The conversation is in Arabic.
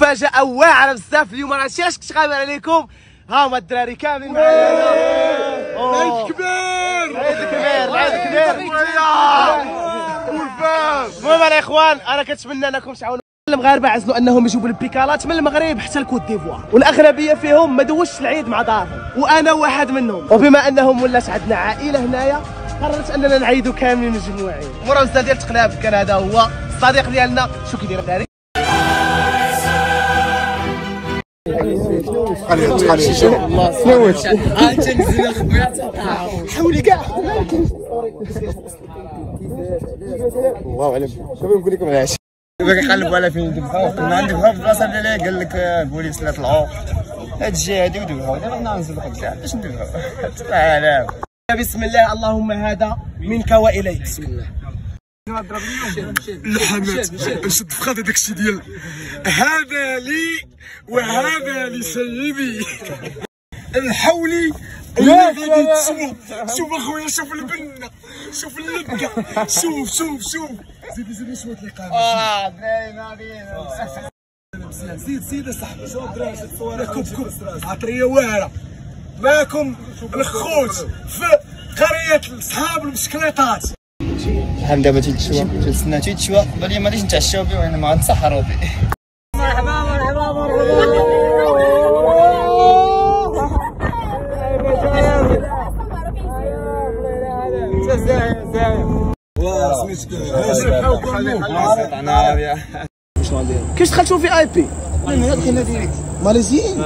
مفاجأة واعرة بزاف اليوم. راه شي كنت غابر عليكم، ها هما الدراري كاملين معايا. العيد كبير العيد كبير العيد كبير. المهم الاخوان انا كنتمنى انكم تعاونوا المغاربه، عزلوا انهم يجيبوا البيكالات من المغرب حتى الكوت ديفوار، والاغلبيه فيهم ما دوش العيد مع دارهم، وانا واحد منهم. وبما انهم ولات عندنا عائله هنايا قررت اننا نعيدوا كاملين مجموعين. مرة بزاف ديال التقلاب كان هذا هو الصديق ديالنا. شو كيدير الدراري؟ حولي كاع الله اعلم. شوفوا نقول لكم علاش باغي يقلبوا على فين ذبحوه. كنا ندبحوه في البلاصه ديالي، قال لك البوليس لا طلعوا هاد الجهه هادي وذبحوه. دابا ننزلوا الجهه باش ندبحوه. تعالى بسم الله اللهم هذا منك واليك. بسم الله. الحمات نشد في خاطر داكشي ديال هذا لي وهذا لسيدي الحولي اللي غادي تشوف. شوف اخويا، شوف البنه، شوف اللقه، شوف زيد شويه الإقامة. باينه مزيان. زيد اصاحبي. شوف الدراري الصوره كب عطريه واعره معاكم الخوت في قريه اصحاب المشكليطات. شحال دابا تيتشوى تنستنى تيتشوى. بالي ما غاديش نتعشاو به وانا ما غنتسحروا به. مرحبا كيفاش دخلتوا في اي بي؟ دخلنا ديريكت ماليزيين.